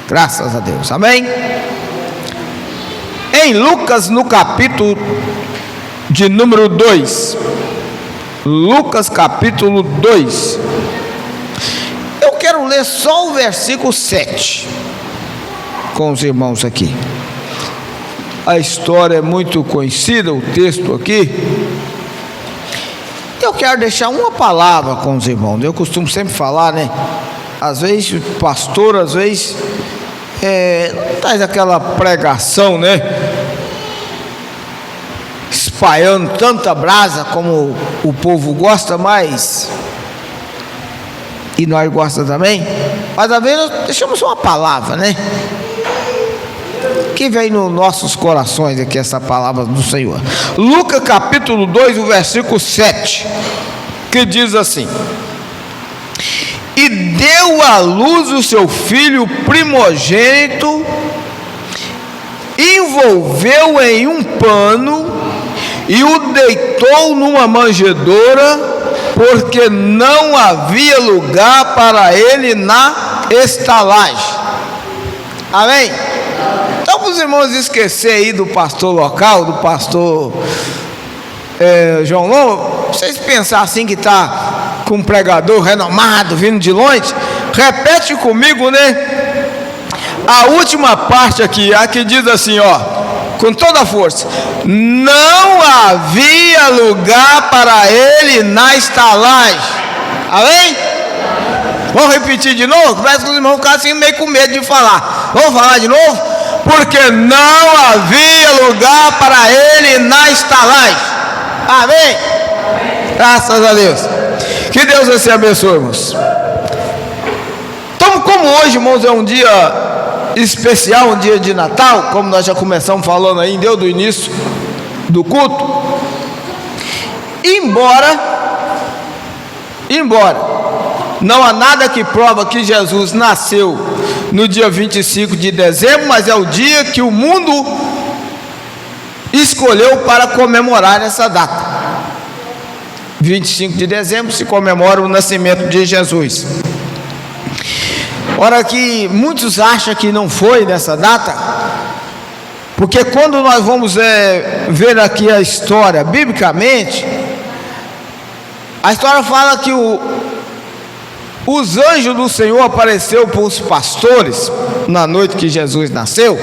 Graças a Deus, amém? Em Lucas, no capítulo de número 2, Lucas capítulo 2, eu quero ler só o versículo 7 com os irmãos aqui. A história é muito conhecida, o texto aqui. Eu quero deixar uma palavra com os irmãos. Eu costumo sempre falar, né? Às vezes o pastor, às vezes não traz aquela pregação, né? Espalhando tanta brasa como o povo gosta, mas e nós gostamos também. Mas às vezes deixamos uma palavra, né? Que vem nos nossos corações aqui, essa palavra do Senhor. Lucas capítulo 2, o versículo 7, que diz assim: e deu à luz o seu filho primogênito, envolveu em um pano e o deitou numa manjedoura, porque não havia lugar para ele na estalagem. Amém? Então, para os irmãos esquecer aí do pastor local, do pastor João Lomba, vocês pensar assim que está com um pregador renomado vindo de longe, repete comigo, né? A última parte aqui, a que diz assim, ó, com toda a força: não havia lugar para ele na estalagem. Amém? Vamos repetir de novo? Parece que os irmãos ficam assim meio com medo de falar. Vamos falar de novo? Porque não havia lugar para ele na estalagem. Amém? Graças a Deus. Que Deus assim abençoe, irmãos. Então, como hoje, irmãos, é um dia especial, um dia de Natal, como nós já começamos falando aí, deu do início do culto. Embora não há nada que prova que Jesus nasceu no dia 25 de dezembro, mas é o dia que o mundo escolheu para comemorar essa data. 25 de dezembro se comemora o nascimento de Jesus. Ora, que muitos acham que não foi nessa data, porque quando nós vamos ver aqui a história, biblicamente, a história fala que os anjos do Senhor apareceu para os pastores na noite que Jesus nasceu,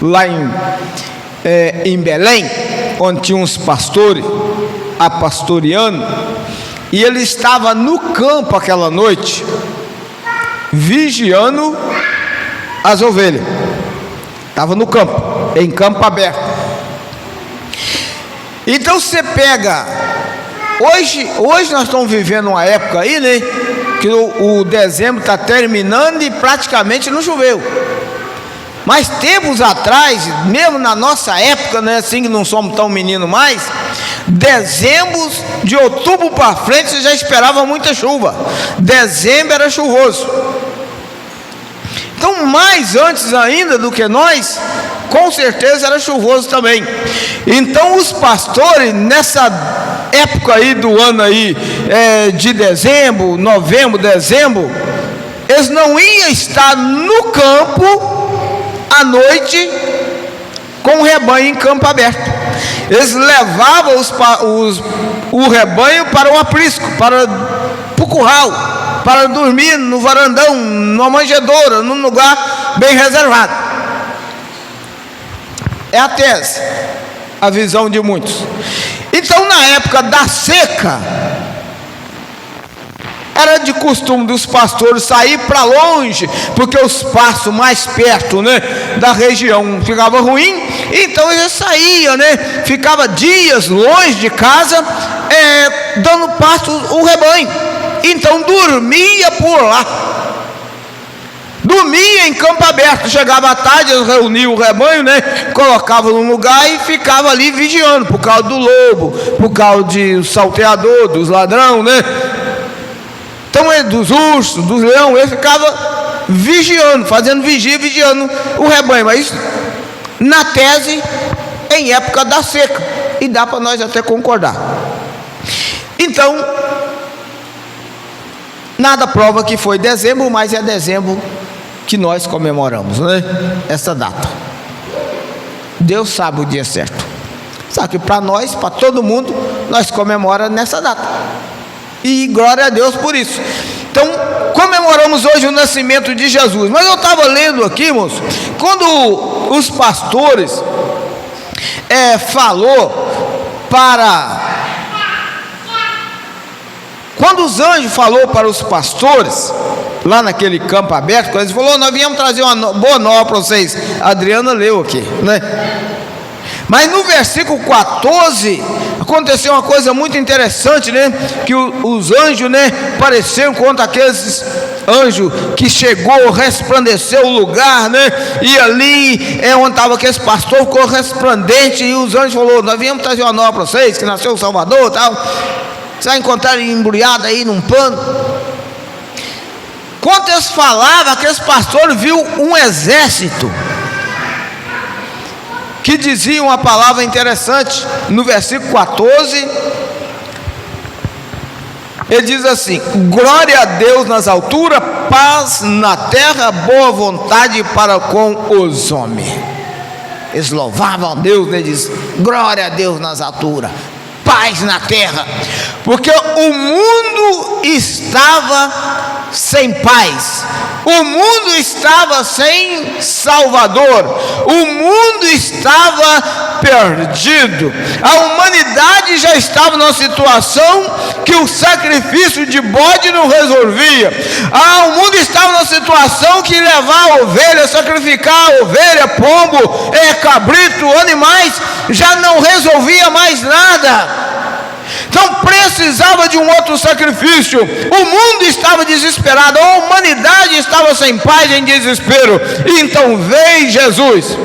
lá em Belém, onde tinha uns pastores pastoreando, e ele estava no campo aquela noite, vigiando as ovelhas. Estava no campo, em campo aberto. Então você pega, hoje nós estamos vivendo uma época aí, né, que o dezembro está terminando e praticamente não choveu. Mas tempos atrás, mesmo na nossa época, né, assim que não somos tão meninos mais, dezembro, de outubro para frente, você já esperava muita chuva. Dezembro era chuvoso. Então, mais antes ainda do que nós, com certeza era chuvoso também. Então, os pastores, nessa época aí do ano aí, de dezembro, novembro, dezembro, eles não iam estar no campo à noite com o rebanho em campo aberto. Eles levavam o rebanho para o aprisco, para o curral, para dormir no varandão, numa manjedoura, num lugar bem reservado. É a tese, a visão de muitos. Então, na época da seca, era de costume dos pastores sair para longe, porque os pastos mais perto, né, da região ficava ruim, então eles saíam, né, ficava dias longe de casa, dando pasto o rebanho. Então dormia por lá, dormia em campo aberto. Chegava à tarde, eles reuniam o rebanho, né, colocavam num lugar e ficava ali vigiando, por causa do lobo, por causa do salteador, dos ladrões, né, então dos ursos, dos leões. Ele ficava vigiando, fazendo vigia, vigiando o rebanho. Mas na tese, em época da seca, e dá para nós até concordar. Então, nada prova que foi dezembro, mas é dezembro que nós comemoramos, né? Essa data. Deus sabe o dia certo. Sabe que para nós, para todo mundo, nós comemoramos nessa data. E glória a Deus por isso. Então, comemoramos hoje o nascimento de Jesus. Mas eu estava lendo aqui, irmãos, quando os pastores quando os anjos falou para os pastores, lá naquele campo aberto, quando eles falou, nós viemos trazer uma boa nova para vocês. A Adriana leu aqui, né? Mas no versículo 14, aconteceu uma coisa muito interessante, né? Que os anjos, né, pareceram contra aqueles anjos que chegou, resplandeceu o lugar, né? E ali onde estava aquele pastor, ficou resplandente. E os anjos falaram, nós viemos trazer uma nova para vocês, que nasceu o Salvador e tal. Você vai encontrar ele embrulhado aí num pano. Quando eles falavam, aqueles pastores viu um exército que dizia uma palavra interessante. No versículo 14 ele diz assim: glória a Deus nas alturas, paz na terra, boa vontade para com os homens. Eles louvavam a Deus, né? Diz, glória a Deus nas alturas, paz na terra, porque o mundo estava sem paz, o mundo estava sem Salvador, o mundo estava perdido, a humanidade já estava numa situação que o sacrifício de bode não resolvia, o mundo estava numa situação que levar a ovelha, sacrificar a ovelha, pombo, cabrito, animais, já não resolvia mais nada. Então precisava de um outro sacrifício. O mundo estava desesperado, a humanidade estava sem paz, em desespero. E então veio Jesus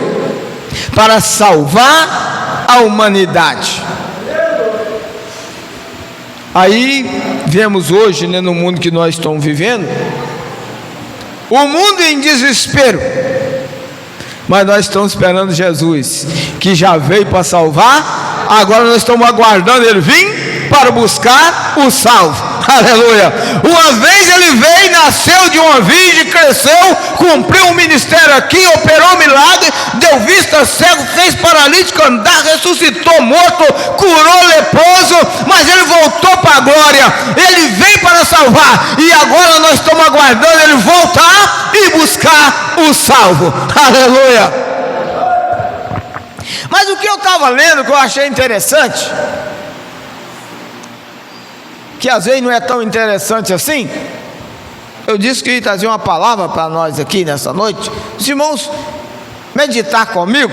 para salvar a humanidade. Aí vemos hoje, né, no mundo que nós estamos vivendo, o mundo em desespero, mas nós estamos esperando Jesus, que já veio para salvar. Agora nós estamos aguardando ele vir para buscar o salvo. Aleluia. Uma vez ele veio, nasceu de uma virgem, cresceu, cumpriu um ministério aqui, operou um milagre, deu vista cego, fez paralítico andar, ressuscitou morto, curou leproso, mas ele voltou para a glória. Ele veio para salvar, e agora nós estamos aguardando ele voltar e buscar o salvo. Aleluia. Mas o que eu estava lendo, que eu achei interessante, que às vezes não é tão interessante assim, eu disse que ia trazer uma palavra para nós aqui nessa noite. Os irmãos meditar comigo.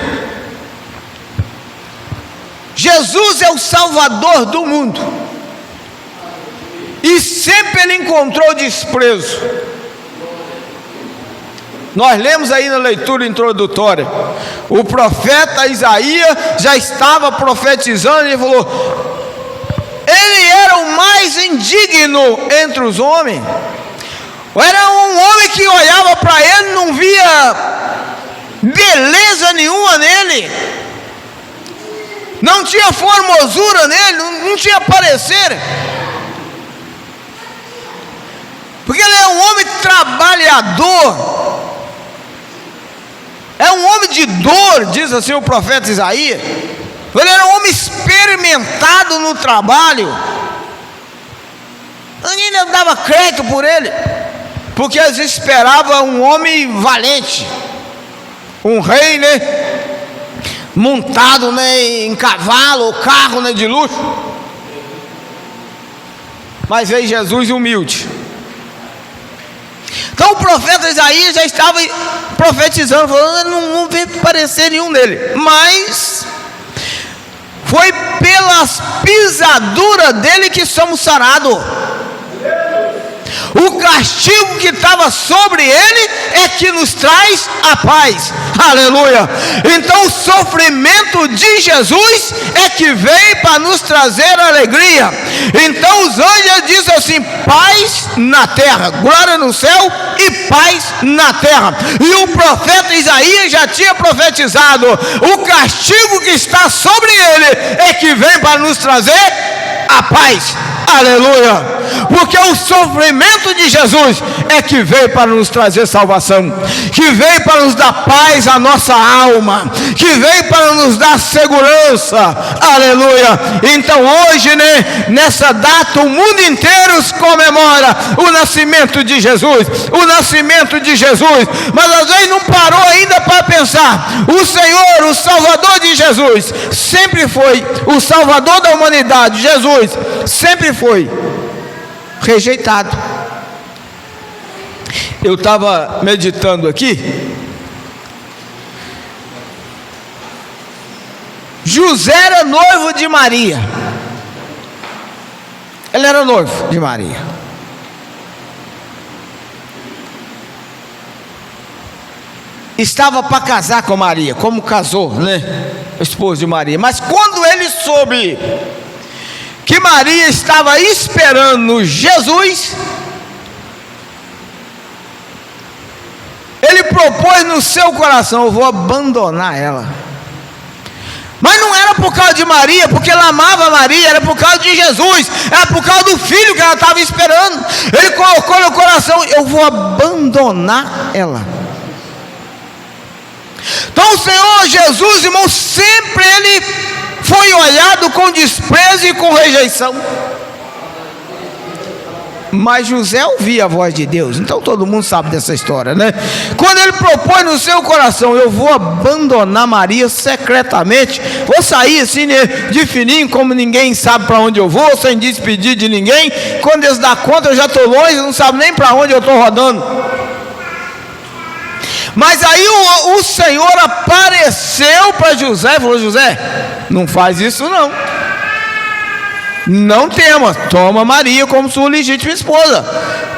Jesus é o Salvador do mundo, e sempre ele encontrou desprezo. Nós lemos aí na leitura introdutória, o profeta Isaías já estava profetizando, e falou, ele era o mais indigno entre os homens, era um homem que olhava para ele, não via beleza nenhuma nele, não tinha formosura nele, não tinha parecer, porque ele é um homem trabalhador, é um homem de dor, diz assim o profeta Isaías. Ele era um homem experimentado no trabalho. Ninguém dava crédito por ele, porque eles esperavam um homem valente, um rei, né, montado, né, em cavalo ou carro, né, de luxo. Mas veio Jesus humilde. Então o profeta Isaías já estava profetizando, falando, não vê parecer nenhum dele, mas foi pelas pisaduras dele que somos sarados. O castigo que estava sobre ele é que nos traz a paz. Aleluia. Então o sofrimento de Jesus é que veio para nos trazer alegria. Então os anjos dizem assim, paz na terra, glória no céu e paz na terra. E o profeta Isaías já tinha profetizado, o castigo que está sobre ele é que vem para nos trazer a paz. Aleluia. porque o sofrimento de Jesus é que veio para nos trazer salvação, que veio para nos dar paz à nossa alma, que veio para nos dar segurança, aleluia. Então hoje, né, nessa data, o mundo inteiro comemora o nascimento de Jesus, o nascimento de Jesus, mas às vezes não parou ainda para pensar, o Senhor, o Salvador de Jesus, sempre foi o Salvador da humanidade. Jesus sempre foi rejeitado. Eu estava meditando aqui, José era noivo de Maria, ele era noivo de Maria, estava para casar com Maria, como casou, né, esposo de Maria. Mas quando ele soube que Maria estava esperando Jesus, ele propôs no seu coração: eu vou abandonar ela. Mas não era por causa de Maria, porque ela amava Maria, era por causa de Jesus, era por causa do filho que ela estava esperando. Ele colocou no coração: eu vou abandonar ela. Então o Senhor Jesus, irmão, sempre ele foi olhado com desprezo e com rejeição. Mas José ouvia a voz de Deus, então todo mundo sabe dessa história, né? Quando ele propõe no seu coração: eu vou abandonar Maria secretamente, vou sair assim, né, de fininho, como ninguém sabe para onde eu vou, sem despedir de ninguém. Quando eles dão conta, eu já estou longe, não sabe nem para onde eu estou rodando. Mas aí o Senhor apareceu para José e falou: José, não faz isso não, não tema, toma Maria como sua legítima esposa,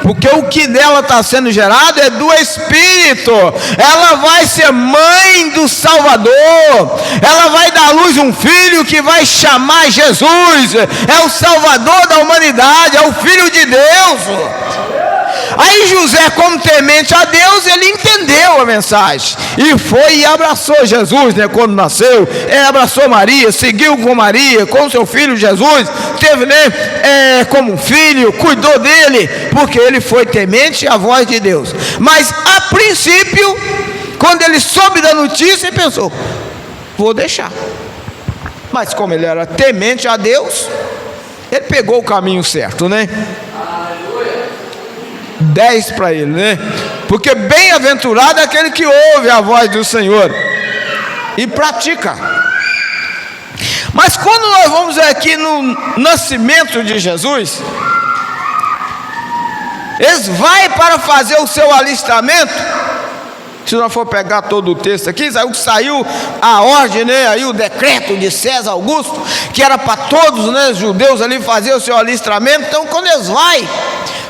porque o que dela está sendo gerado é do Espírito. Ela vai ser mãe do Salvador, ela vai dar à luz um filho que vai chamar Jesus, é o Salvador da humanidade, é o Filho de Deus. Aí José, como temente a Deus, ele entendeu a mensagem e foi e abraçou Jesus, né, quando nasceu. Abraçou Maria, seguiu com Maria, com seu filho Jesus, teve, né, como um filho, cuidou dele, porque ele foi temente à voz de Deus. Mas a princípio, quando ele soube da notícia, ele pensou: vou deixar. Mas como ele era temente a Deus, ele pegou o caminho certo, né? 10 para ele, né? Porque bem-aventurado é aquele que ouve a voz do Senhor e pratica. Mas quando nós vamos aqui no nascimento de Jesus, eles vai para fazer o seu alistamento. Se nós for pegar todo o texto aqui, saiu a ordem, né? Aí o decreto de César Augusto, que era para todos, né, os judeus ali fazer o seu alistamento. Então quando eles vai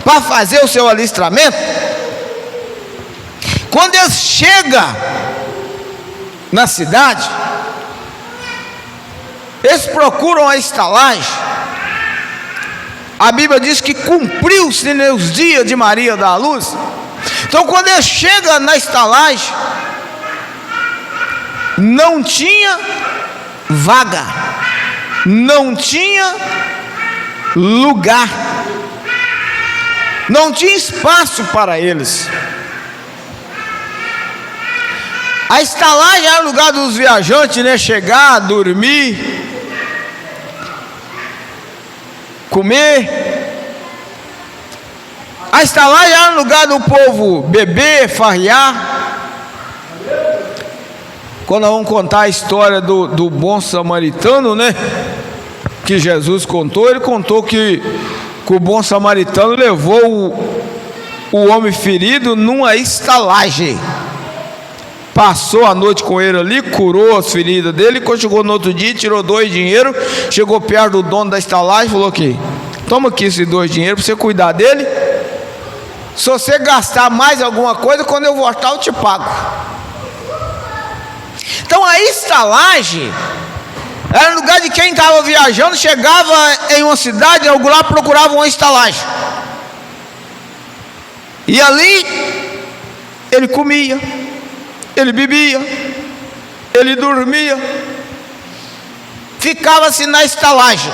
para fazer o seu alistamento, quando eles chegam na cidade, eles procuram a estalagem. A Bíblia diz que cumpriu-se, né, os dias de Maria dar à luz. Então quando eles chegam na estalagem, não tinha vaga, não tinha lugar, não tinha espaço para eles. A estalagem era o lugar dos viajantes, né, chegar, dormir, comer. A estalagem era o lugar do povo beber, farrear. Quando nós vamos contar a história do bom samaritano, né, que Jesus contou, ele contou que o bom samaritano levou o homem ferido numa estalagem, passou a noite com ele ali, curou as feridas dele. Quando chegou no outro dia, tirou 2 dinheiros, chegou perto do dono da estalagem e falou: aqui, toma aqui esses 2 dinheiros para você cuidar dele. Se você gastar mais alguma coisa, quando eu voltar eu te pago. Então a estalagem era o lugar de quem estava viajando, chegava em uma cidade, algum lá procurava uma estalagem, e ali ele comia, ele bebia, ele dormia, ficava-se na estalagem.